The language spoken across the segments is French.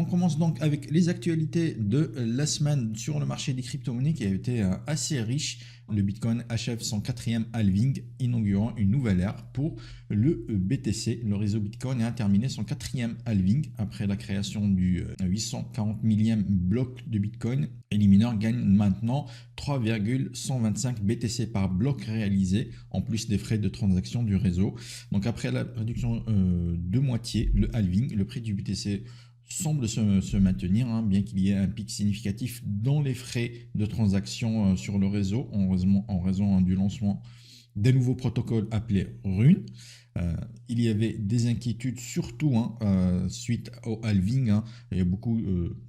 commence donc avec les actualités de la semaine sur le marché des crypto-monnaies qui a été assez riche. Le Bitcoin achève son 4e halving, inaugurant une nouvelle ère pour le BTC. Le réseau Bitcoin a terminé son 4e halving après la création du 840 millième bloc de Bitcoin. Et les mineurs gagnent maintenant 3,125 BTC par bloc réalisé, en plus des frais de transaction du réseau. Donc après la réduction de moitié, le halving, le prix du BTC semble se maintenir, bien qu'il y ait un pic significatif dans les frais de transaction sur le réseau en raison du lancement des nouveaux protocoles appelés Rune. Il y avait des inquiétudes surtout suite au halving. Il y a beaucoup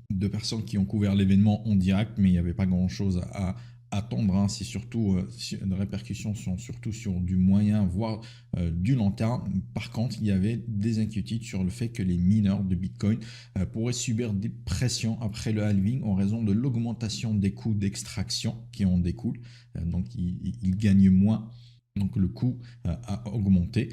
de personnes qui ont couvert l'événement en direct, mais il n'y avait pas grand-chose à attendre. C'est surtout, les répercussions sont surtout sur du moyen, voire du long terme. Par contre, il y avait des inquiétudes sur le fait que les mineurs de Bitcoin pourraient subir des pressions après le halving en raison de l'augmentation des coûts d'extraction qui en découlent. Donc, ils gagnent moins. Donc le coût a augmenté,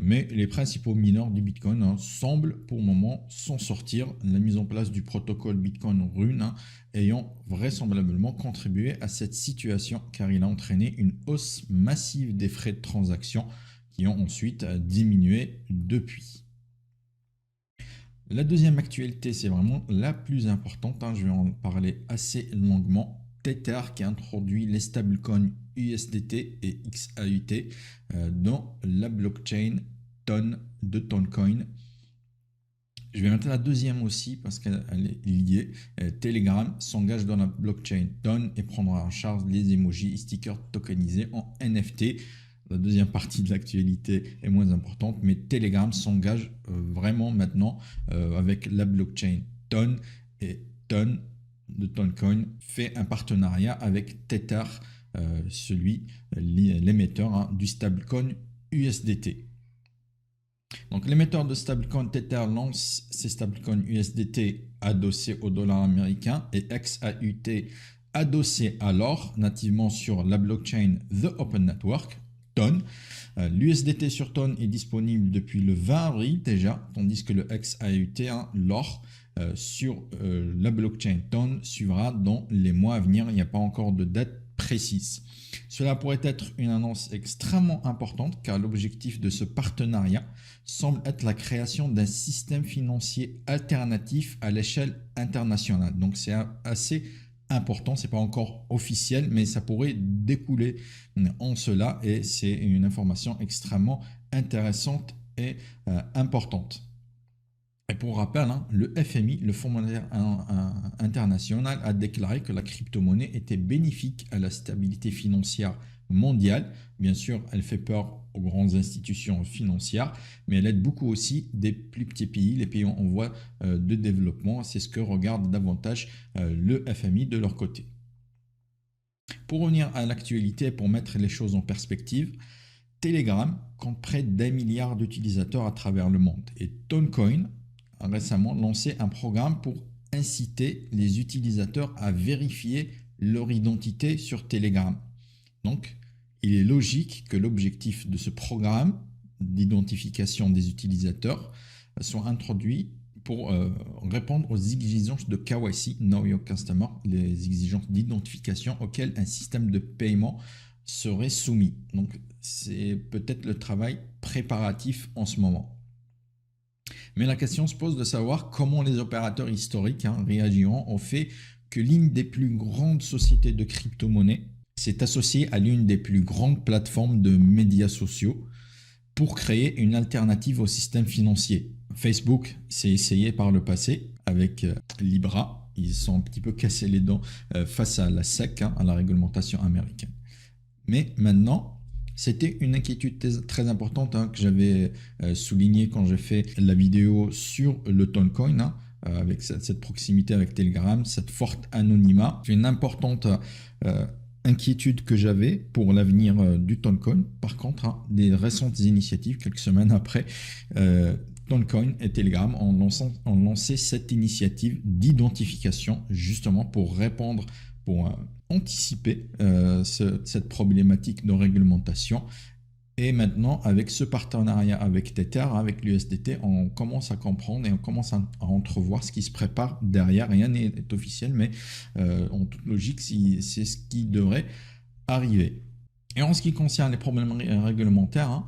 mais les principaux mineurs du Bitcoin semblent pour le moment s'en sortir. La mise en place du protocole Bitcoin Rune ayant vraisemblablement contribué à cette situation car il a entraîné une hausse massive des frais de transaction qui ont ensuite diminué depuis. La deuxième actualité, c'est vraiment la plus importante, je vais en parler assez longuement. Tether qui introduit les stablecoins USDT et XAUT dans la blockchain de Toncoin. Je vais mettre la deuxième aussi parce qu'elle est liée. Telegram s'engage dans la blockchain Ton et prendra en charge les emojis et stickers tokenisés en NFT. La deuxième partie de l'actualité est moins importante, mais Telegram s'engage vraiment maintenant avec la blockchain Ton et Ton de Toncoin fait un partenariat avec Tether, l'émetteur du stablecoin USDT. Donc l'émetteur de stablecoin Tether lance ses stablecoins USDT adossés au dollar américain et XAUT adossés à l'or nativement sur la blockchain The Open Network, Ton. L'USDT sur Ton est disponible depuis le 20 avril déjà, tandis que le XAUT, l'or, sur la blockchain Ton suivra dans les mois à venir. Il n'y a pas encore de date précise. Cela pourrait être une annonce extrêmement importante car l'objectif de ce partenariat semble être la création d'un système financier alternatif à l'échelle internationale. Donc c'est assez important, c'est pas encore officiel, mais ça pourrait découler en cela et c'est une information extrêmement intéressante et importante. Et pour rappel, le FMI, le Fonds monétaire international, a déclaré que la crypto-monnaie était bénéfique à la stabilité financière mondiale. Bien sûr, elle fait peur aux grandes institutions financières, mais elle aide beaucoup aussi des plus petits pays, les pays en voie de développement. C'est ce que regarde davantage le FMI de leur côté. Pour revenir à l'actualité, pour mettre les choses en perspective, Telegram compte près d'1 milliard d'utilisateurs à travers le monde et Toncoin a récemment lancé un programme pour inciter les utilisateurs à vérifier leur identité sur Telegram. Donc, il est logique que l'objectif de ce programme d'identification des utilisateurs soit introduit pour répondre aux exigences de KYC, Know Your Customer, les exigences d'identification auxquelles un système de paiement serait soumis. Donc, c'est peut-être le travail préparatif en ce moment. Mais la question se pose de savoir comment les opérateurs historiques réagiront au fait que l'une des plus grandes sociétés de crypto-monnaie s'est associée à l'une des plus grandes plateformes de médias sociaux pour créer une alternative au système financier. Facebook s'est essayé par le passé avec Libra. Ils sont un petit peu cassés les dents face à la SEC, à la réglementation américaine. Mais maintenant, c'était une inquiétude très importante que j'avais soulignée quand j'ai fait la vidéo sur le Toncoin, avec cette proximité avec Telegram, cette forte anonymat. C'est une importante inquiétude que j'avais pour l'avenir du Toncoin. Par contre, des récentes initiatives, quelques semaines après, Toncoin et Telegram ont lancé cette initiative d'identification justement pour répondre, pour anticiper cette problématique de réglementation Et maintenant, avec ce partenariat avec Tether, avec l'USDT, on commence à comprendre et on commence à entrevoir ce qui se prépare derrière. Rien n'est officiel, mais en toute logique, c'est ce qui devrait arriver. Et en ce qui concerne les problèmes réglementaires,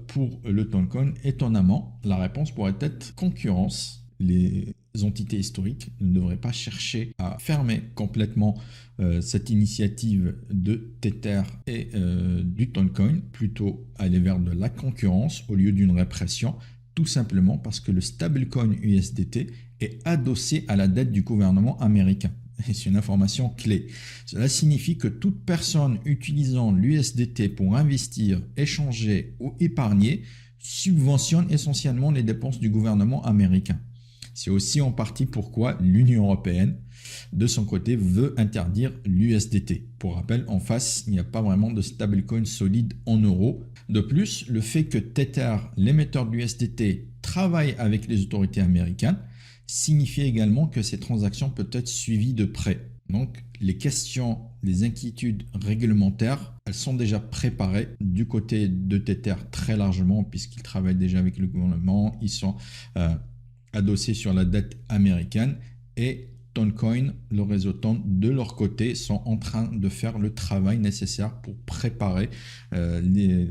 pour le token, étonnamment, la réponse pourrait être concurrence. Les entités historiques ne devraient pas chercher à fermer complètement cette initiative de Tether et du Toncoin, plutôt aller vers de la concurrence au lieu d'une répression, tout simplement parce que le stablecoin USDT est adossé à la dette du gouvernement américain. Et c'est une information clé. Cela signifie que toute personne utilisant l'USDT pour investir, échanger ou épargner subventionne essentiellement les dépenses du gouvernement américain. C'est aussi en partie pourquoi l'Union européenne, de son côté, veut interdire l'USDT. Pour rappel, en face, il n'y a pas vraiment de stablecoin solide en euros. De plus, le fait que Tether, l'émetteur de l'USDT, travaille avec les autorités américaines, signifie également que ces transactions peuvent être suivies de près. Donc, les questions, les inquiétudes réglementaires, elles sont déjà préparées du côté de Tether très largement, puisqu'ils travaillent déjà avec le gouvernement, ils sont adossés sur la dette américaine, et Toncoin, le réseau Ton, de leur côté, sont en train de faire le travail nécessaire pour préparer les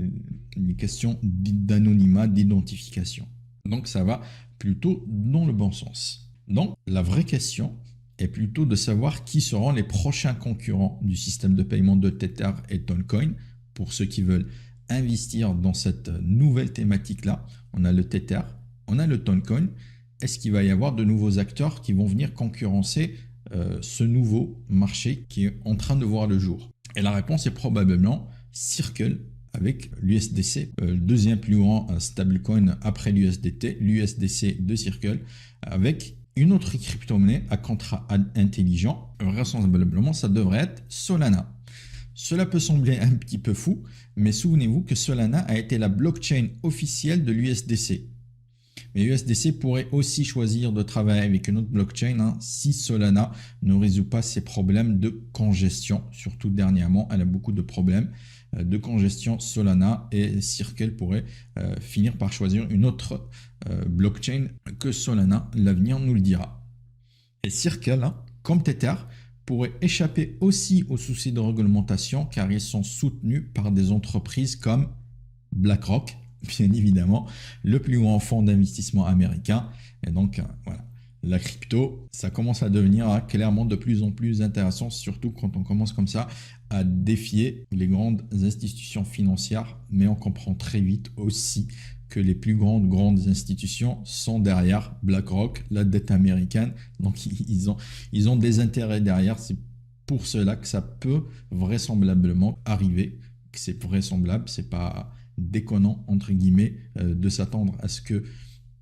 questions d'anonymat, d'identification. Donc ça va plutôt dans le bon sens. Donc la vraie question est plutôt de savoir qui seront les prochains concurrents du système de paiement de Tether et Toncoin. Pour ceux qui veulent investir dans cette nouvelle thématique-là, on a le Tether, on a le Toncoin. Est-ce qu'il va y avoir de nouveaux acteurs qui vont venir concurrencer ce nouveau marché qui est en train de voir le jour? Et la réponse est probablement Circle avec l'USDC, le deuxième plus grand stablecoin après l'USDT, l'USDC de Circle, avec une autre crypto-monnaie à contrat intelligent. Vraisemblablement, ça devrait être Solana. Cela peut sembler un petit peu fou, mais souvenez-vous que Solana a été la blockchain officielle de l'USDC. Mais USDC pourrait aussi choisir de travailler avec une autre blockchain si Solana ne résout pas ses problèmes de congestion. Surtout dernièrement, elle a beaucoup de problèmes de congestion Solana, et Circle pourrait finir par choisir une autre blockchain que Solana. L'avenir nous le dira. Et Circle, comme Tether, pourrait échapper aussi aux soucis de réglementation car ils sont soutenus par des entreprises comme BlackRock, bien évidemment, le plus grand fonds d'investissement américain. Et donc, voilà, la crypto, ça commence à devenir clairement de plus en plus intéressant, surtout quand on commence comme ça à défier les grandes institutions financières. Mais on comprend très vite aussi que les plus grandes institutions sont derrière BlackRock, la dette américaine. Donc, ils ont des intérêts derrière. C'est pour cela que ça peut vraisemblablement arriver, que c'est vraisemblable, c'est pas déconnant entre guillemets de s'attendre à ce que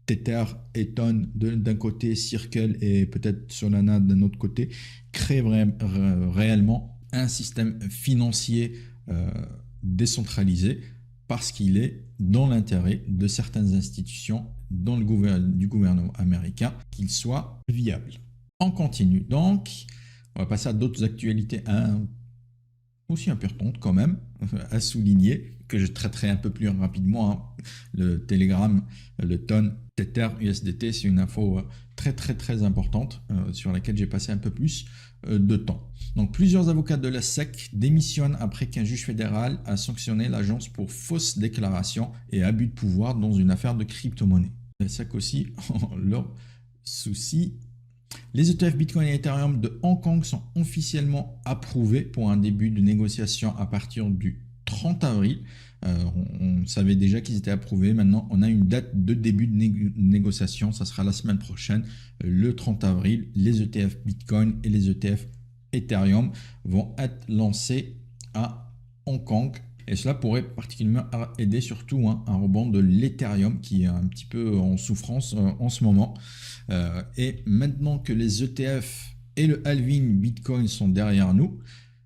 Tether et Ton d'un côté, Circle et peut-être Solana d'un autre côté créent réellement un système financier décentralisé, parce qu'il est dans l'intérêt de certaines institutions du gouvernement américain qu'il soit viable. On continue donc, on va passer à d'autres actualités aussi importantes quand même à souligner, que je traiterai un peu plus rapidement. Le Telegram, le Ton, Tether, USDT, c'est une info très importante sur laquelle j'ai passé un peu plus de temps. Donc plusieurs avocats de la SEC démissionnent après qu'un juge fédéral a sanctionné l'agence pour fausses déclarations et abus de pouvoir dans une affaire de crypto-monnaie. La SEC aussi ont leurs soucis. Les ETF Bitcoin et Ethereum de Hong Kong sont officiellement approuvés pour un début de négociation à partir du 30 avril. On savait déjà qu'ils étaient approuvés. Maintenant, on a une date de début de négociation. Ça sera la semaine prochaine, le 30 avril. Les ETF Bitcoin et les ETF Ethereum vont être lancés à Hong Kong. Et cela pourrait particulièrement aider surtout un rebond de l'Ethereum qui est un petit peu en souffrance en ce moment. Et maintenant que les ETF et le halving Bitcoin sont derrière nous,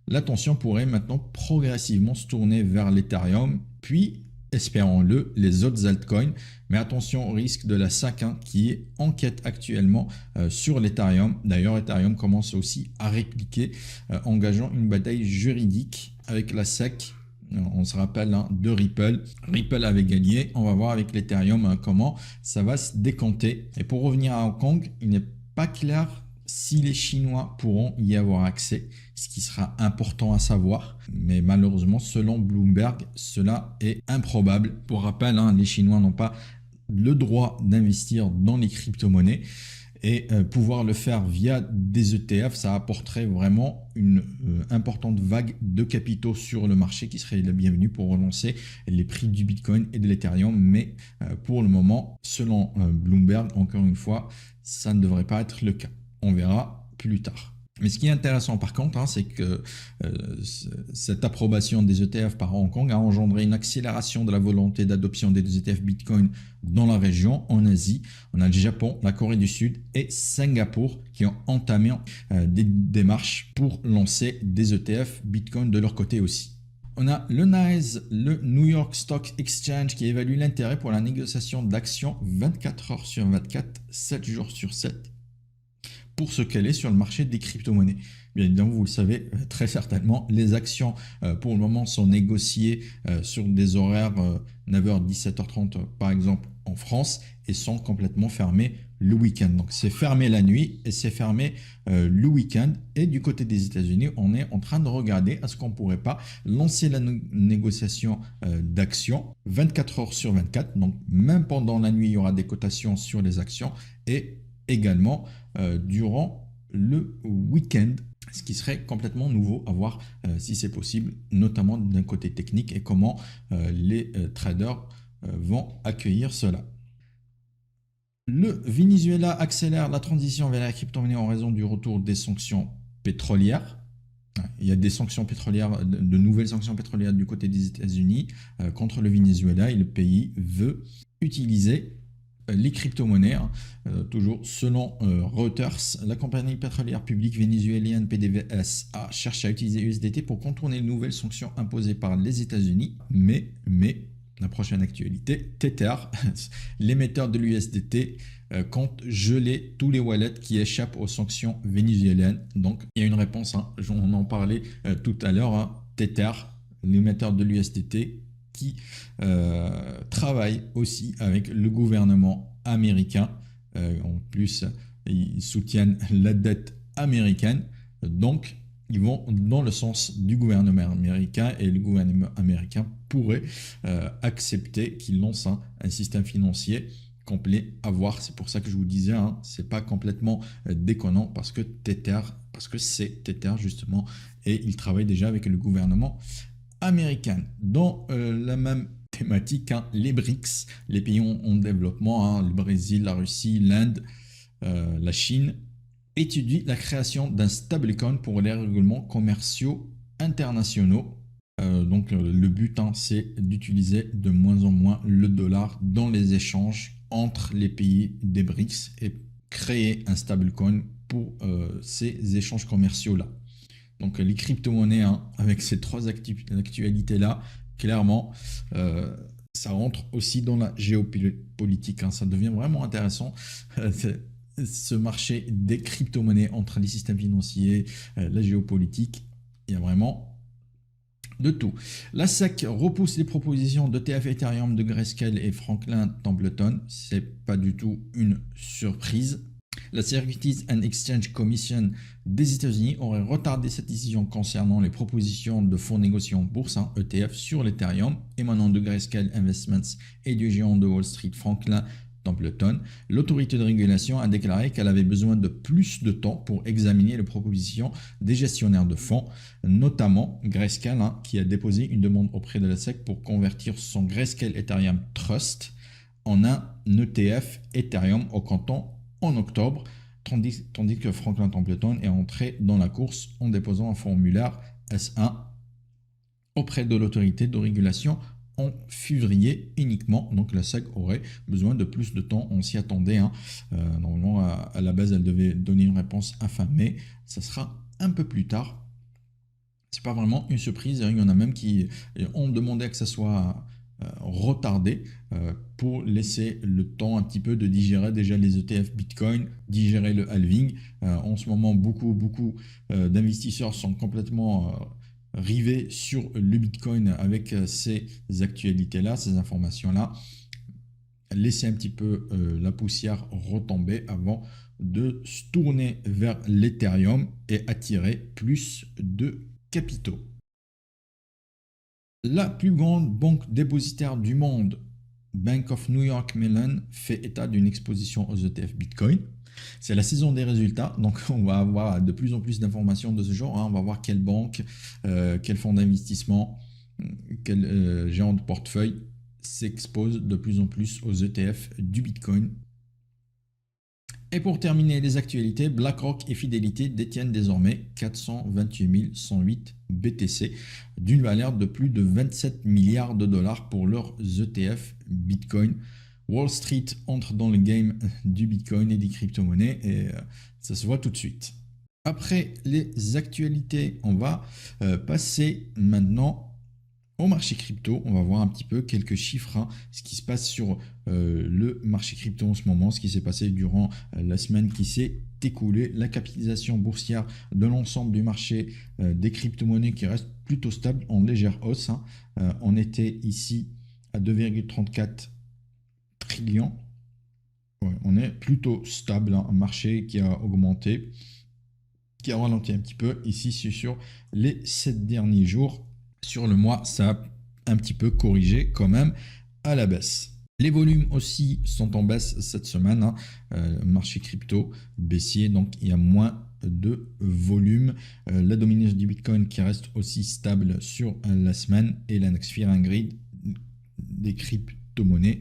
l'attention pourrait maintenant progressivement se tourner vers l'Ethereum, puis, espérons-le, les autres altcoins. Mais attention au risque de la SEC qui enquête actuellement sur l'Ethereum. D'ailleurs, Ethereum commence aussi à répliquer, engageant une bataille juridique avec la SEC On se rappelle hein, de Ripple. Ripple avait gagné. On va voir avec l'Ethereum hein, comment ça va se décompter. Et pour revenir à Hong Kong, il n'est pas clair si les Chinois pourront y avoir accès, ce qui sera important à savoir. Mais malheureusement, selon Bloomberg, cela est improbable. Pour rappel, hein, les Chinois n'ont pas le droit d'investir dans les crypto-monnaies. Et pouvoir le faire via des ETF, ça apporterait vraiment une importante vague de capitaux sur le marché qui serait la bienvenue pour relancer les prix du Bitcoin et de l'Ethereum. Mais pour le moment, selon Bloomberg, encore une fois, ça ne devrait pas être le cas. On verra plus tard. Mais ce qui est intéressant par contre, hein, c'est que cette approbation des ETF par Hong Kong a engendré une accélération de la volonté d'adoption des ETF Bitcoin dans la région, en Asie. On a le Japon, la Corée du Sud et Singapour qui ont entamé des démarches pour lancer des ETF Bitcoin de leur côté aussi. On a le NYSE, le New York Stock Exchange, qui évalue l'intérêt pour la négociation d'actions 24 heures sur 24, 7 jours sur 7. Pour se caler sur le marché des crypto-monnaies. Bien évidemment, vous le savez très certainement, les actions pour le moment sont négociées sur des horaires 9h, 17h30 par exemple en France et sont complètement fermées le week-end. Donc c'est fermé la nuit et c'est fermé le week-end. Et du côté des États-Unis, on est en train de regarder à ce qu'on ne pourrait pas lancer la négociation d'actions 24 heures sur 24. Donc même pendant la nuit, il y aura des cotations sur les actions et également durant le week-end, ce qui serait complètement nouveau à voir si c'est possible, notamment d'un côté technique et comment les traders vont accueillir cela. Le Venezuela accélère la transition vers la crypto-monnaie en raison du retour des sanctions pétrolières. Il y a des sanctions pétrolières, de nouvelles sanctions pétrolières du côté des États-Unis contre le Venezuela et le pays veut utiliser les crypto-monnaies, toujours selon Reuters, la compagnie pétrolière publique vénézuélienne PDVSA cherche à utiliser USDT pour contourner les nouvelles sanctions imposées par les États-Unis. Mais, la prochaine actualité, Tether, l'émetteur de l'USDT, compte geler tous les wallets qui échappent aux sanctions vénézuéliennes. Donc, il y a une réponse, hein, on en parlait tout à l'heure, hein, Tether, l'émetteur de l'USDT, qui travaille aussi avec le gouvernement américain. En plus, ils soutiennent la dette américaine. Donc, ils vont dans le sens du gouvernement américain et le gouvernement américain pourrait accepter qu'il lance un système financier complet à voir. C'est pour ça que je vous disais, hein, c'est pas complètement déconnant parce que c'est Tether justement et il travaille déjà avec le gouvernement américaine. Dans la même thématique, hein, les BRICS, les pays en développement, hein, le Brésil, la Russie, l'Inde, la Chine, étudient la création d'un stablecoin pour les règlements commerciaux internationaux. Donc le but, hein, c'est d'utiliser de moins en moins le dollar dans les échanges entre les pays des BRICS et créer un stablecoin pour ces échanges commerciaux-là. Donc les crypto-monnaies, hein, avec ces trois actualités-là, clairement, ça rentre aussi dans la géopolitique. Hein, ça devient vraiment intéressant. Ce marché des crypto-monnaies entre les systèmes financiers, la géopolitique, il y a vraiment de tout. La SEC repousse les propositions d'ETF Ethereum de Grayscale et Franklin Templeton. C'est pas du tout une surprise. La Securities and Exchange Commission des États-Unis aurait retardé cette décision concernant les propositions de fonds négociés en bourse, hein, ETF, sur l'Ethereum émanant de Grayscale Investments et du géant de Wall Street Franklin Templeton. L'autorité de régulation a déclaré qu'elle avait besoin de plus de temps pour examiner les propositions des gestionnaires de fonds, notamment Grayscale, hein, qui a déposé une demande auprès de la SEC pour convertir son Grayscale Ethereum Trust en un ETF Ethereum au canton en octobre, tandis que Franklin Templeton est entré dans la course en déposant un formulaire S1 auprès de l'autorité de régulation en février uniquement. Donc la SEC aurait besoin de plus de temps, on s'y attendait. Hein. Normalement, à la base, elle devait donner une réponse à fin mai. Ça sera un peu plus tard. C'est pas vraiment une surprise. Il y en a même qui ont demandé que ça soit retardé pour laisser le temps un petit peu de digérer déjà les ETF Bitcoin, digérer le halving. En ce moment, beaucoup d'investisseurs sont complètement rivé sur le Bitcoin avec ces actualités-là, ces informations-là. Laisser un petit peu la poussière retomber avant de se tourner vers l'Ethereum et attirer plus de capitaux. La plus grande banque dépositaire du monde, Bank of New York Mellon, fait état d'une exposition aux ETF Bitcoin. C'est la saison des résultats, donc on va avoir de plus en plus d'informations de ce genre. On va voir quelle banque, quel fonds d'investissement, quel géant de portefeuille s'expose de plus en plus aux ETF du Bitcoin. Et pour terminer les actualités, BlackRock et Fidelity détiennent désormais 428 108 BTC d'une valeur de plus de 27 milliards de dollars pour leurs ETF Bitcoin. Wall Street entre dans le game du Bitcoin et des crypto-monnaies et ça se voit tout de suite. Après les actualités, on va passer maintenant au marché crypto. On va voir un petit peu quelques chiffres, ce qui se passe sur le marché crypto en ce moment, ce qui s'est passé durant la semaine qui s'est écoulée, la capitalisation boursière de l'ensemble du marché des crypto-monnaies qui reste plutôt stable en légère hausse. On était ici à 2,34 trillions. Ouais, on est plutôt stable, un marché qui a augmenté, qui a ralenti un petit peu ici sur les 7 derniers jours. Sur le mois, ça a un petit peu corrigé quand même à la baisse. Les volumes aussi sont en baisse cette semaine. Marché crypto baissier, donc il y a moins de volume. La dominance du Bitcoin qui reste aussi stable sur la semaine et l'index Fear and Greed des crypto-monnaies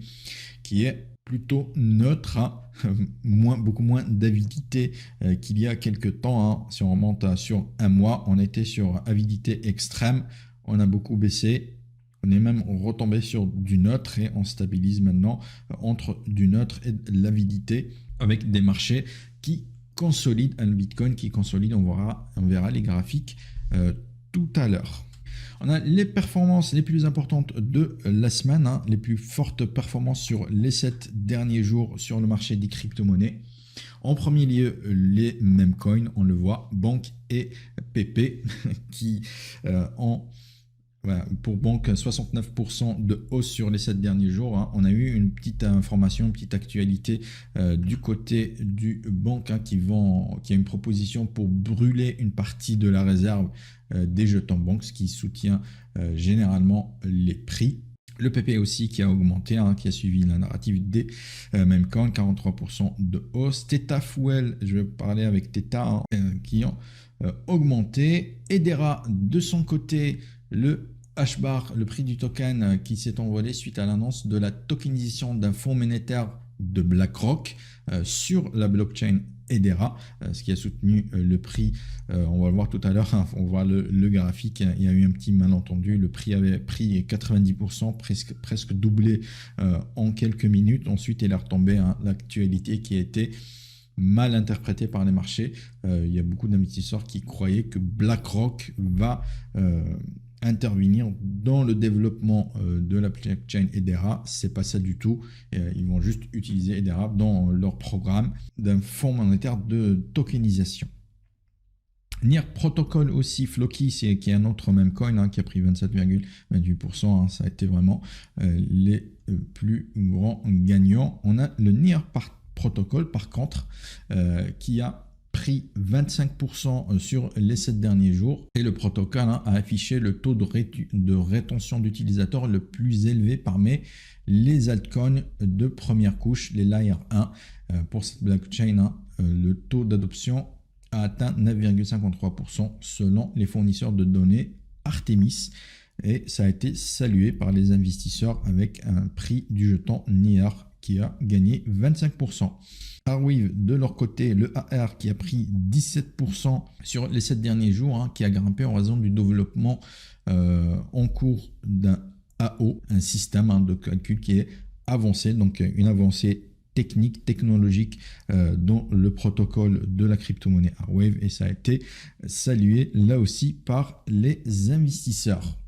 qui est plutôt neutre, beaucoup moins d'avidité qu'il y a quelques temps. Si on remonte sur un mois, on était sur avidité extrême. On a beaucoup baissé, on est même retombé sur du neutre et on stabilise maintenant entre du neutre et de l'avidité avec des marchés qui consolident, un Bitcoin qui consolide, on verra les graphiques tout à l'heure. On a les performances les plus importantes de la semaine, les plus fortes performances sur les 7 derniers jours sur le marché des crypto-monnaies. En premier lieu, les mêmes coins, on le voit, Bank et PP qui ont... Voilà, pour Bank, 69% de hausse sur les 7 derniers jours. On a eu une petite information, une petite actualité du côté du Bank qui a une proposition pour brûler une partie de la réserve des jetons Bank, ce qui soutient généralement les prix. Le PP aussi qui a augmenté, qui a suivi la narrative des mêmes coins, 43% de hausse. Theta Fuel, je vais parler avec Theta, qui ont augmenté. Hedera, de son côté, le H-bar, le prix du token qui s'est envolé suite à l'annonce de la tokenisation d'un fonds monétaire de BlackRock sur la blockchain Hedera, ce qui a soutenu le prix. On va le voir tout à l'heure, on voit le graphique, il y a eu un petit malentendu, le prix avait pris 90%, presque doublé en quelques minutes. Ensuite, il est retombé, l'actualité qui a été mal interprétée par les marchés. Il y a beaucoup d'investisseurs qui croyaient que BlackRock va intervenir dans le développement de la blockchain Hedera. C'est pas ça du tout. Ils vont juste utiliser Hedera dans leur programme d'un fonds monétaire de tokenisation. NEAR Protocol aussi, Floki, qui est un autre même coin qui a pris 27,28%. Ça a été vraiment les plus grands gagnants. On a le NEAR Protocol par contre qui a pris 25% sur les 7 derniers jours et le protocole a affiché le taux de rétention d'utilisateurs le plus élevé parmi les altcoins de première couche, les Layer 1. Pour cette blockchain, le taux d'adoption a atteint 9,53% selon les fournisseurs de données Artemis et ça a été salué par les investisseurs avec un prix du jeton NEAR qui a gagné 25%. Arweave, de leur côté, le AR qui a pris 17% sur les 7 derniers jours, qui a grimpé en raison du développement en cours d'un AO, un système de calcul qui est avancé, donc une avancée technologique dans le protocole de la crypto-monnaie Arweave et ça a été salué là aussi par les investisseurs.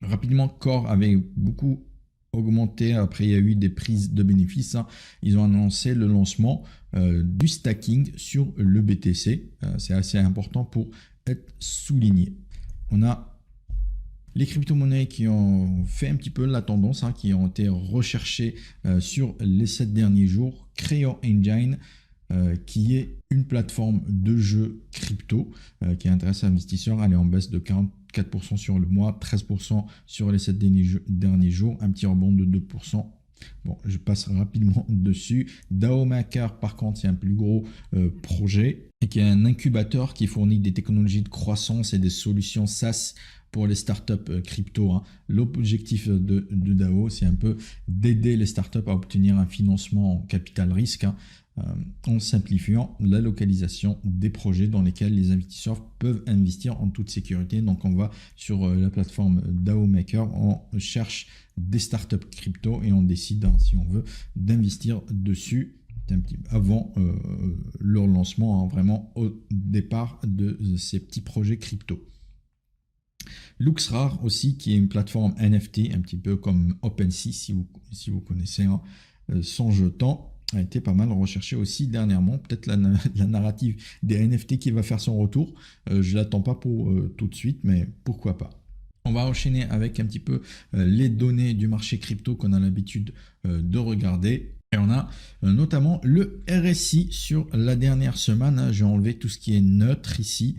Rapidement, Core avait beaucoup augmenté, après il y a eu des prises de bénéfices. Ils ont annoncé le lancement du stacking sur le BTC. C'est assez important pour être souligné. On a les crypto-monnaies qui ont fait un petit peu la tendance, qui ont été recherchées sur les 7 derniers jours. Creo Engine, qui est une plateforme de jeux crypto qui intéresse les investisseurs. Elle est en baisse de 44% sur le mois, 13% sur les 7 derniers jours, un petit rebond de 2%. Bon, je passe rapidement dessus. DAO Maker, par contre, c'est un plus gros projet et qui est un incubateur qui fournit des technologies de croissance et des solutions SaaS pour les startups crypto. L'objectif de DAO, c'est un peu d'aider les startups à obtenir un financement en capital risque en simplifiant la localisation des projets dans lesquels les investisseurs peuvent investir en toute sécurité. Donc on va sur la plateforme DAO Maker, on cherche des startups crypto et on décide si on veut d'investir dessus avant leur lancement, vraiment au départ de ces petits projets crypto. LuxRare aussi, qui est une plateforme NFT, un petit peu comme OpenSea, si vous connaissez, sans jetant, a été pas mal recherché aussi dernièrement. Peut-être la narrative des NFT qui va faire son retour. Je ne l'attends pas pour tout de suite, mais pourquoi pas. On va enchaîner avec un petit peu les données du marché crypto qu'on a l'habitude de regarder. Et on a notamment le RSI sur la dernière semaine. J'ai enlevé tout ce qui est neutre ici.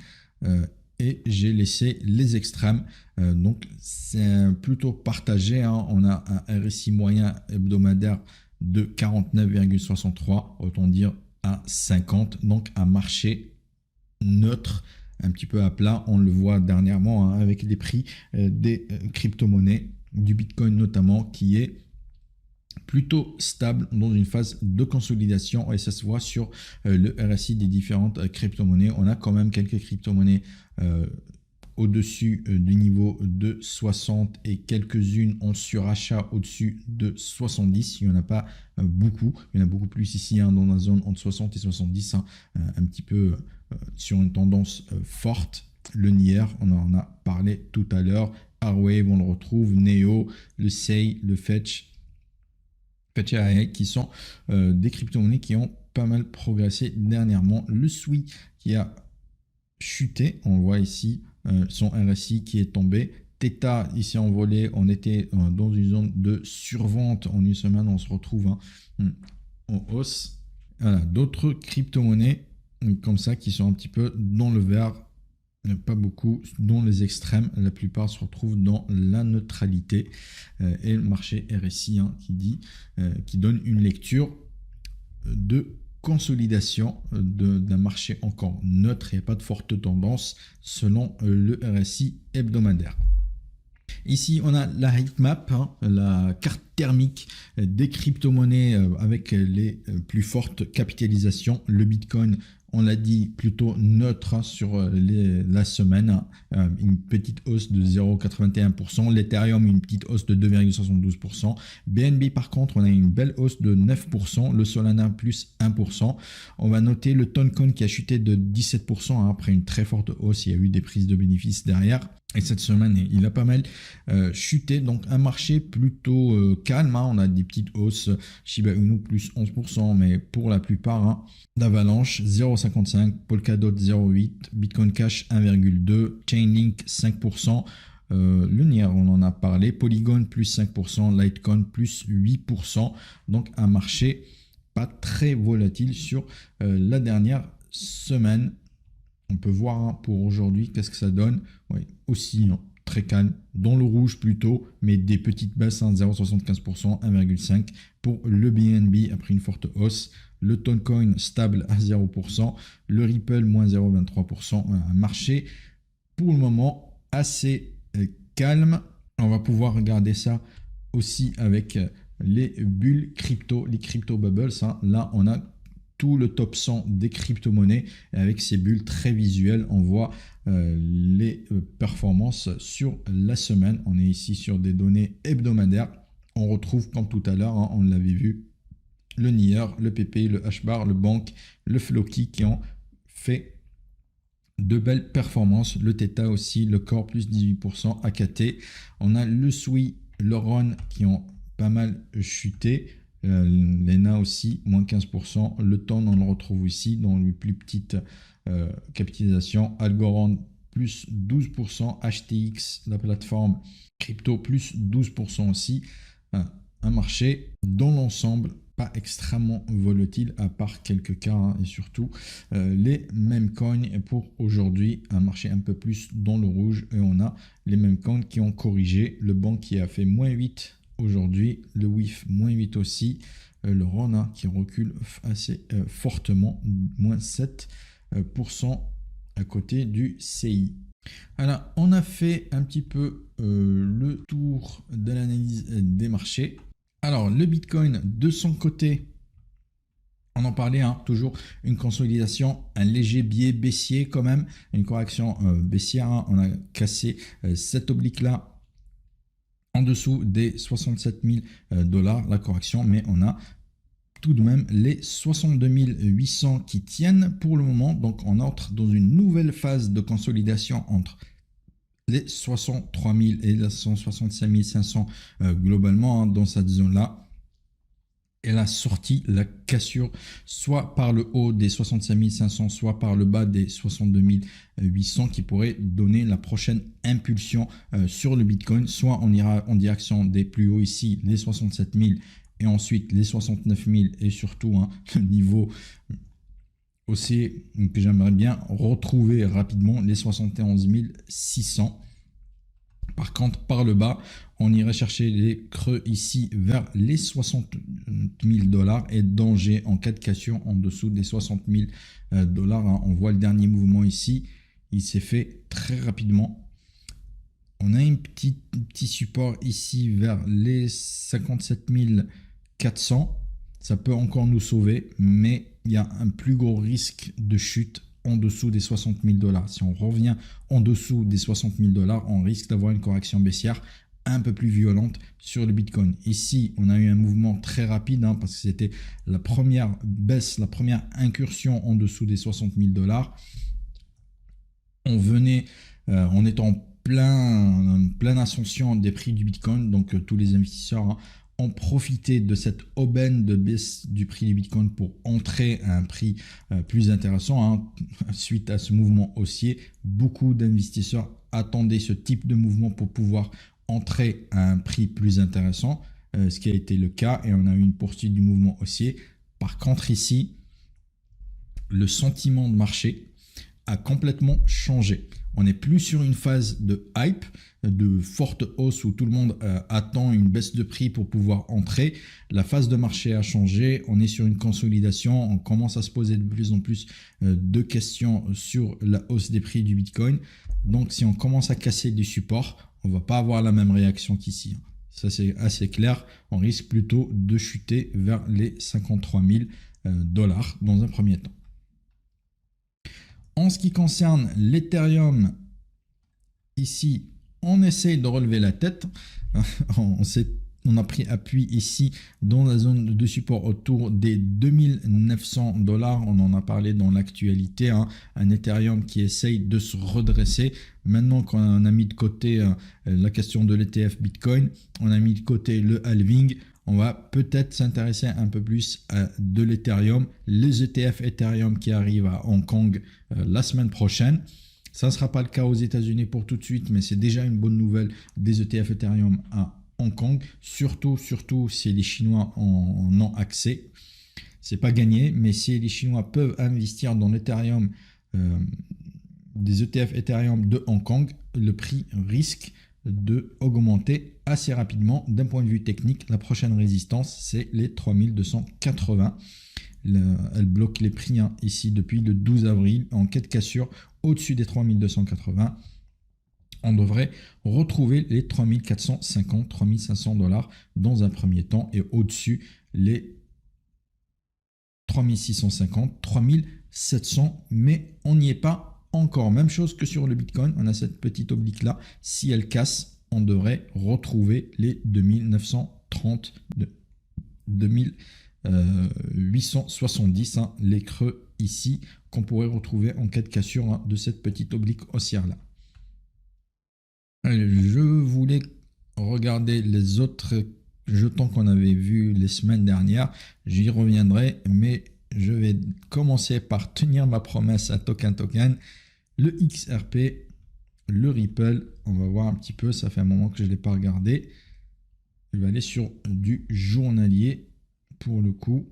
Et j'ai laissé les extrêmes. Donc c'est plutôt partagé. On a un RSI moyen hebdomadaire de 49,63, autant dire à 50. Donc un marché neutre, un petit peu à plat. On le voit dernièrement avec les prix des crypto-monnaies, du Bitcoin notamment, qui est plutôt stable dans une phase de consolidation, et ça se voit sur le RSI des différentes crypto-monnaies. On a quand même quelques crypto-monnaies au-dessus du niveau de 60 et quelques-unes en surachat au-dessus de 70. Il n'y en a pas beaucoup. Il y en a beaucoup plus ici dans la zone entre 60 et 70, un petit peu sur une tendance forte. Le NIR, on en a parlé tout à l'heure. Arwave, on le retrouve. Neo, le SEI, le Fetch, qui sont des crypto-monnaies qui ont pas mal progressé dernièrement. Le SWI qui a chuté, on voit ici son RSI qui est tombé. Theta ici envolé, on était dans une zone de survente en une semaine, on se retrouve en hausse. Voilà, d'autres crypto-monnaies comme ça qui sont un petit peu dans le vert, pas beaucoup dans les extrêmes, la plupart se retrouvent dans la neutralité, et le marché RSI qui donne une lecture de consolidation d'un marché encore neutre. Il n'y a pas de forte tendance selon le RSI hebdomadaire. Ici, on a la heatmap, la carte thermique des crypto-monnaies avec les plus fortes capitalisations. Le Bitcoin, on l'a dit, plutôt neutre sur la semaine, une petite hausse de 0,81%. L'Ethereum, une petite hausse de 2,72%. BNB, par contre, on a une belle hausse de 9%. Le Solana, plus 1%. On va noter le Toncoin qui a chuté de 17% après une très forte hausse. Il y a eu des prises de bénéfices derrière. Et cette semaine, il a pas mal chuté. Donc, un marché plutôt calme. On a des petites hausses. Shiba Inu, plus 11%. Mais pour la plupart, d'Avalanche, 0,55. Polkadot, 0,8. Bitcoin Cash, 1,2. Chainlink, 5%. Le NIR, on en a parlé. Polygon, plus 5%. Litecoin, plus 8%. Donc, un marché pas très volatile sur la dernière semaine. On peut voir pour aujourd'hui qu'est-ce que ça donne. Oui, aussi très calme, dans le rouge plutôt, mais des petites baisses, 0,75%, 1,5% pour le BNB après une forte hausse. Le Toncoin stable à 0%, le Ripple moins 0,23%. Un marché pour le moment assez calme. On va pouvoir regarder ça aussi avec les bulles crypto, les crypto bubbles. Là, on a tout le top 100 des crypto-monnaies avec ces bulles très visuelles. On voit les performances sur la semaine. On est ici sur des données hebdomadaires. On retrouve comme tout à l'heure, on l'avait vu, le NIR, le PP, le HBAR, le Bank, le Floki qui ont fait de belles performances. Le Theta aussi, le Core plus 18%, AKT. On a le SWI, le RON qui ont pas mal chuté. L'ENA aussi, moins 15%. Le TON, on le retrouve ici dans les plus petites capitalisations. Algorand, plus 12%, HTX, la plateforme crypto, plus 12% aussi. Un marché dans l'ensemble pas extrêmement volatile à part quelques cas hein, et surtout les mêmes coins pour aujourd'hui, un marché un peu plus dans le rouge et on a les mêmes coins qui ont corrigé, le banc qui a fait moins 8 aujourd'hui, le WIF moins 8 aussi, le RONA qui recule assez fortement, moins 7% à côté du CI. Alors, on a fait un petit peu le tour de l'analyse des marchés. Alors, le Bitcoin, de son côté, on en parlait, hein, toujours une consolidation, un léger biais baissier quand même, une correction baissière. Hein, on a cassé cette oblique-là en dessous des 67 000 $, la correction, mais on a tout de même les 62 800 qui tiennent pour le moment. Donc, on entre dans une nouvelle phase de consolidation entre les 63 000 et les 165 500 globalement hein, dans cette zone-là. Elle a sorti la cassure soit par le haut des 65 500, soit par le bas des 62 800 qui pourrait donner la prochaine impulsion sur le Bitcoin. Soit on ira en direction des plus hauts ici, les 67 000 et ensuite les 69 000 et surtout hein, le niveau aussi que j'aimerais bien retrouver rapidement, les 71 600. Par contre, par le bas, on irait chercher les creux ici vers les 60 000 $ et danger en cas de cassure en dessous des 60 000 $. On voit le dernier mouvement ici, il s'est fait très rapidement. On a un petit support ici vers les 57 400. Ça peut encore nous sauver, mais il y a un plus gros risque de chute en dessous des 60 000 $. Si on revient en dessous des 60 000 $, on risque d'avoir une correction baissière un peu plus violente sur le Bitcoin. Ici, on a eu un mouvement très rapide hein, parce que c'était la première baisse, la première incursion en dessous des 60 000 $. On venait, on est en pleine ascension des prix du Bitcoin, donc tous les investisseurs hein, ont profité de cette aubaine de baisse du prix du Bitcoin pour entrer à un prix plus intéressant. Hein. Suite à ce mouvement haussier, beaucoup d'investisseurs attendaient ce type de mouvement pour pouvoir entrer à un prix plus intéressant, ce qui a été le cas et on a eu une poursuite du mouvement haussier. Par contre ici, le sentiment de marché a complètement changé. On n'est plus sur une phase de hype, de forte hausse où tout le monde attend une baisse de prix pour pouvoir entrer. La phase de marché a changé, on est sur une consolidation, on commence à se poser de plus en plus de questions sur la hausse des prix du Bitcoin. Donc si on commence à casser des supports, on ne va pas avoir la même réaction qu'ici. Ça c'est assez clair, on risque plutôt de chuter vers les 53 000 $ dans un premier temps. En ce qui concerne l'Ethereum, ici, on essaie de relever la tête. On a pris appui ici dans la zone de support autour des 2900 $. On en a parlé dans l'actualité. Hein, un Ethereum qui essaye de se redresser. Maintenant qu'on a mis de côté la question de l'ETF Bitcoin, on a mis de côté le halving. On va peut-être s'intéresser un peu plus à de l'Ethereum, les ETF Ethereum qui arrivent à Hong Kong la semaine prochaine. Ça ne sera pas le cas aux États-Unis pour tout de suite, mais c'est déjà une bonne nouvelle des ETF Ethereum à Hong Kong. Surtout si les Chinois en ont accès. C'est pas gagné, mais si les Chinois peuvent investir dans l'Ethereum, des ETF Ethereum de Hong Kong, le prix risque d'augmenter assez rapidement. D'un point de vue technique, la prochaine résistance, c'est les 3280. Elle bloque les prix hein, ici depuis le 12 avril. En cas de cassure, au-dessus des 3280, on devrait retrouver les 3450, 3500 $ dans un premier temps et au-dessus les 3650, 3700, mais on n'y est pas encore. Même chose que sur le Bitcoin, on a cette petite oblique là. Si elle casse, on devrait retrouver les 2930, 2870, hein, les creux ici qu'on pourrait retrouver en cas de cassure hein, de cette petite oblique haussière là. Je voulais regarder les autres jetons qu'on avait vus les semaines dernières. J'y reviendrai, mais je vais commencer par tenir ma promesse à token. Le XRP, le Ripple. On va voir un petit peu, ça fait un moment que je ne l'ai pas regardé. Je vais aller sur du journalier pour le coup.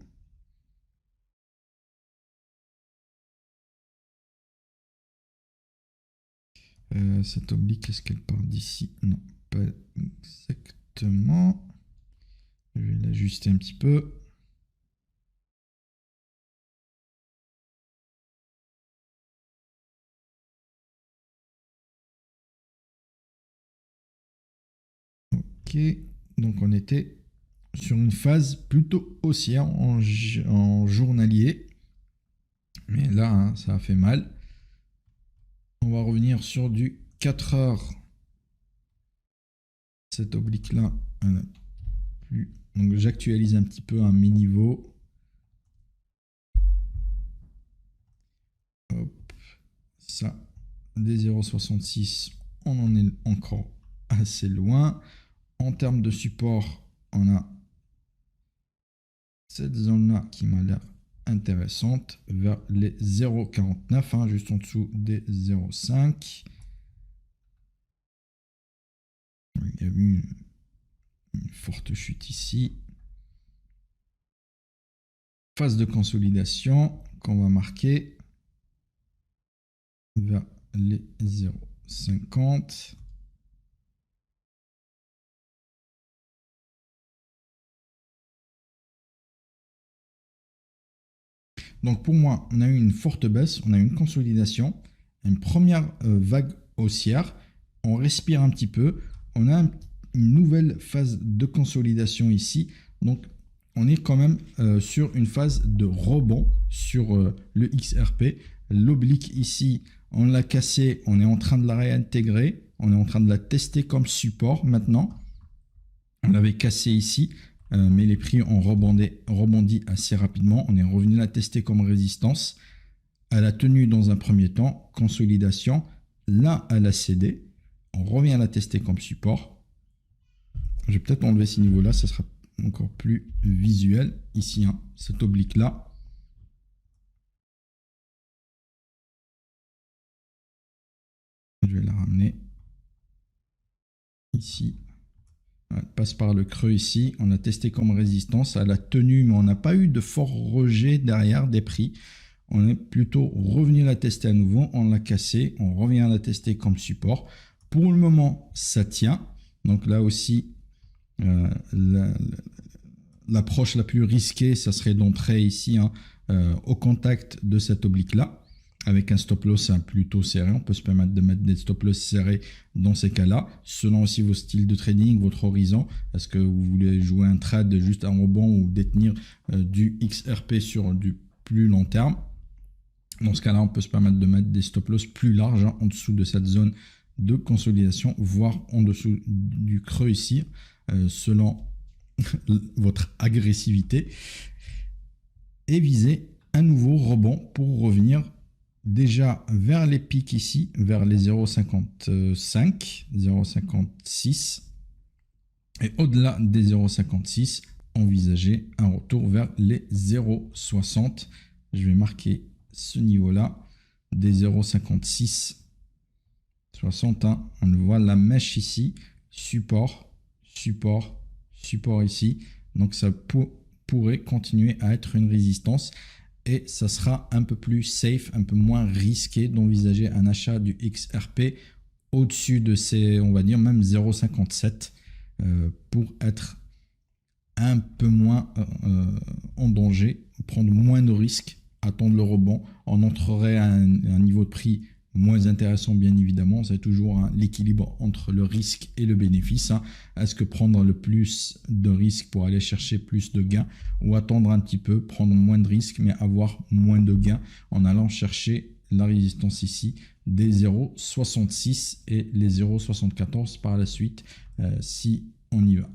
Cette oblique, est-ce qu'elle part d'ici? Non, pas exactement. Je vais l'ajuster un petit peu. Ok, donc on était sur une phase plutôt haussière en journalier. Mais là, hein, ça a fait mal. On va revenir sur du 4 heures. Cette oblique-là, elle n'a plus. Donc j'actualise un petit peu à mes niveaux. Hop, ça, des 0,66, on en est encore assez loin. En termes de support, on a cette zone-là qui m'a l'air intéressante vers les 0,49, hein, juste en dessous des 0,5. Il y a eu une forte chute ici. Phase de consolidation qu'on va marquer vers les 0,50. Donc pour moi, on a eu une forte baisse, on a eu une consolidation, une première vague haussière, on respire un petit peu, on a une nouvelle phase de consolidation ici, donc on est quand même sur une phase de rebond sur le XRP. L'oblique ici, on l'a cassé, on est en train de la réintégrer, on est en train de la tester comme support maintenant. On l'avait cassé ici, mais les prix ont rebondi assez rapidement. On est revenu la tester comme résistance. Elle a tenu dans un premier temps, consolidation. Là, elle a cédé. On revient la tester comme support. Je vais peut-être enlever ces niveaux-là, ça sera encore plus visuel. Ici, hein, cette oblique-là. Je vais la ramener ici. Elle passe par le creux ici. On a testé comme résistance. Elle a tenu, mais on n'a pas eu de fort rejet derrière des prix. On est plutôt revenu la tester à nouveau. On l'a cassé. On revient la tester comme support. Pour le moment, ça tient. Donc là aussi, l'approche la plus risquée, ça serait d'entrer ici hein, au contact de cette oblique-là. Avec un stop loss plutôt serré, on peut se permettre de mettre des stop loss serrés dans ces cas-là, selon aussi vos styles de trading, votre horizon. Est-ce que vous voulez jouer un trade juste un rebond ou détenir du XRP sur du plus long terme? Dans ce cas-là, on peut se permettre de mettre des stop loss plus larges hein, en dessous de cette zone de consolidation, voire en dessous du creux ici, selon votre agressivité, et viser un nouveau rebond pour revenir déjà vers les pics ici, vers les 0,55, 0,56 et au-delà des 0,56, envisager un retour vers les 0,60. Je vais marquer ce niveau-là des 0,56, 61. On le voit, la mèche ici, support, support, support ici. Donc ça pourrait continuer à être une résistance. Et ça sera un peu plus safe, un peu moins risqué d'envisager un achat du XRP au-dessus de ces, on va dire même 0,57 pour être un peu moins en danger, prendre moins de risques, attendre le rebond. On entrerait à un niveau de prix moins intéressant, bien évidemment. C'est toujours hein, l'équilibre entre le risque et le bénéfice. Hein. Est-ce que prendre le plus de risques pour aller chercher plus de gains ou attendre un petit peu, prendre moins de risques mais avoir moins de gains en allant chercher la résistance ici des 0,66 et les 0,74 par la suite si on y va.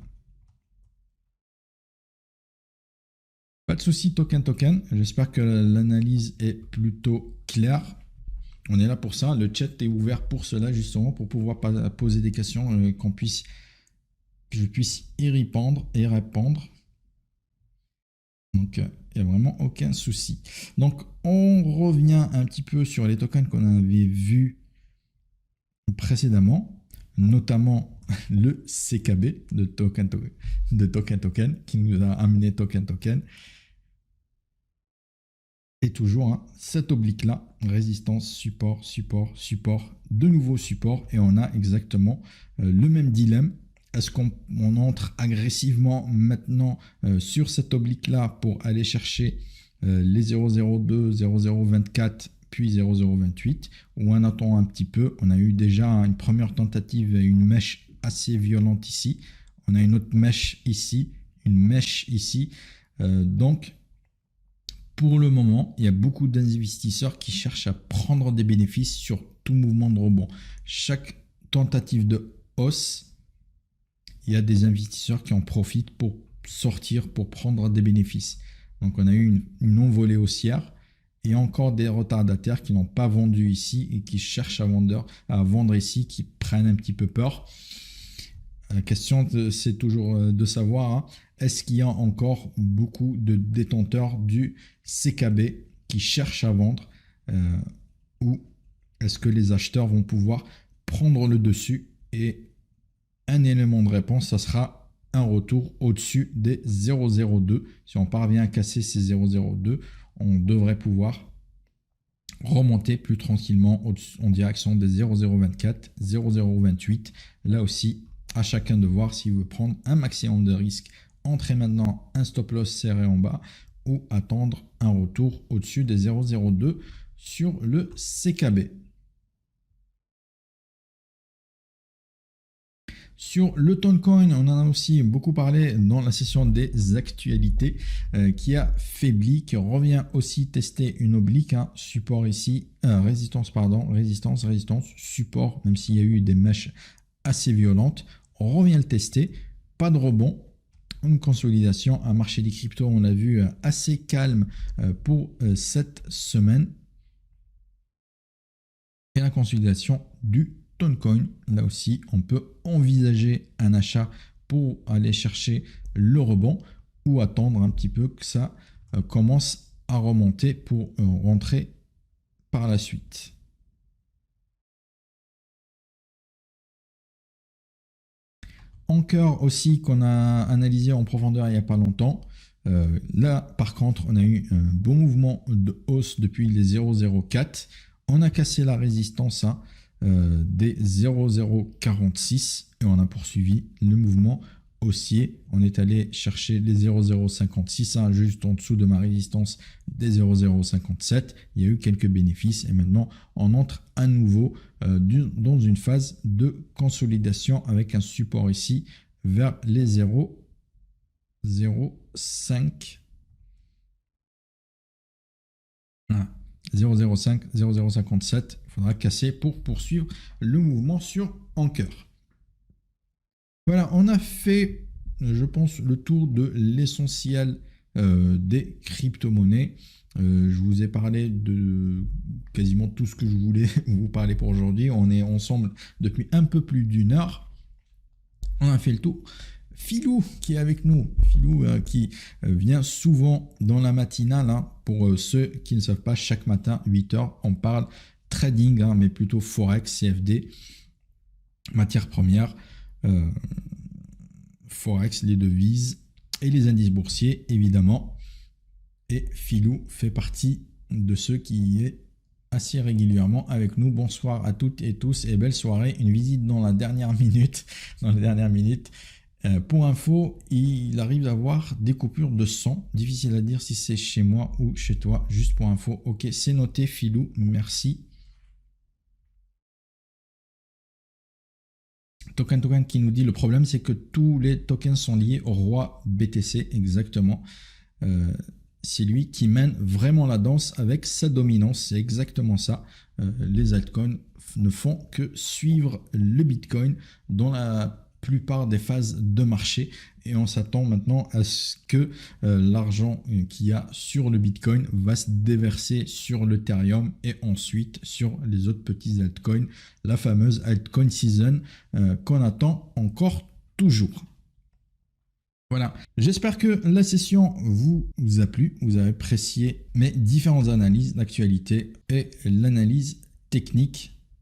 Pas de souci, token. J'espère que l'analyse est plutôt claire. On est là pour ça. Le chat est ouvert pour cela, justement, pour pouvoir poser des questions, que je puisse y répondre et répondre. Donc, il n'y a vraiment aucun souci. Donc, on revient un petit peu sur les tokens qu'on avait vus précédemment, notamment le CKB de Token qui nous a amené Token. Et toujours cet oblique là, résistance, support, de nouveau support, et on a exactement le même dilemme. Est-ce qu'on entre agressivement maintenant sur cet oblique là pour aller chercher les 0,02, 0,024 puis 0,028, ou on attend un petit peu? On a eu déjà une première tentative et une mèche assez violente ici. On a une autre mèche ici, une mèche ici. Donc, pour le moment, il y a beaucoup d'investisseurs qui cherchent à prendre des bénéfices sur tout mouvement de rebond. Chaque tentative de hausse, il y a des investisseurs qui en profitent pour sortir, pour prendre des bénéfices. Donc on a eu une envolée haussière et encore des retardataires qui n'ont pas vendu ici et qui cherchent à vendre ici, qui prennent un petit peu peur. La question, c'est toujours de savoir, est-ce qu'il y a encore beaucoup de détenteurs du CKB qui cherchent à vendre, ou est-ce que les acheteurs vont pouvoir prendre le dessus? Et un élément de réponse, ça sera un retour au-dessus des 0,02. Si on parvient à casser ces 0,02, on devrait pouvoir remonter plus tranquillement en direction des 0,024, 0,028. Là aussi, à chacun de voir s'il veut prendre un maximum de risque, entrer maintenant un stop loss serré en bas, ou attendre un retour au-dessus des 0,02 sur le CKB. Sur le Toncoin, on en a aussi beaucoup parlé dans la session des actualités, qui a faibli, qui revient aussi tester une oblique, support ici, résistance, support, même s'il y a eu des mèches assez violentes. On revient le tester, pas de rebond, une consolidation. Un marché des cryptos, on l'a vu, assez calme pour cette semaine. Et la consolidation du Toncoin, là aussi, on peut envisager un achat pour aller chercher le rebond, ou attendre un petit peu que ça commence à remonter pour rentrer par la suite. Anker aussi, qu'on a analysé en profondeur il n'y a pas longtemps. Là, par contre, on a eu un bon mouvement de hausse depuis les 0,04. On a cassé la résistance des 0,046 et on a poursuivi le mouvement haussier. On est allé chercher les 0,056, juste en dessous de ma résistance des 0,057. Il y a eu quelques bénéfices et maintenant on entre à nouveau dans une phase de consolidation avec un support ici vers les 0,05. 0,05, 0,057, il faudra casser pour poursuivre le mouvement sur Anker. Voilà, on a fait, je pense, le tour de l'essentiel des crypto-monnaies. Je vous ai parlé de quasiment tout ce que je voulais vous parler pour aujourd'hui. On est ensemble depuis un peu plus d'une heure. On a fait le tour. Philou qui est avec nous, Philou qui vient souvent dans la matinale, pour ceux qui ne savent pas, chaque matin 8h on parle trading, mais plutôt forex, CFD, matières premières, forex, les devises et les indices boursiers évidemment. Et Philou fait partie de ceux qui y est assez régulièrement avec nous. Bonsoir à toutes et tous et belle soirée. Une visite dans la dernière minute. Pour info, il arrive d'avoir des coupures de son. Difficile à dire si c'est chez moi ou chez toi. Juste pour info. Ok, c'est noté, Philou. Merci. Token qui nous dit le problème, c'est que tous les tokens sont liés au roi BTC. Exactement. C'est lui qui mène vraiment la danse avec sa dominance. C'est exactement ça. Les altcoins ne font que suivre le Bitcoin dans la plupart des phases de marché, et on s'attend maintenant à ce que l'argent qu'il y a sur le Bitcoin va se déverser sur l'Ethereum et ensuite sur les autres petits altcoins, la fameuse altcoin season qu'on attend encore toujours. Voilà, j'espère que la session vous a plu, vous avez apprécié mes différentes analyses d'actualité et l'analyse technique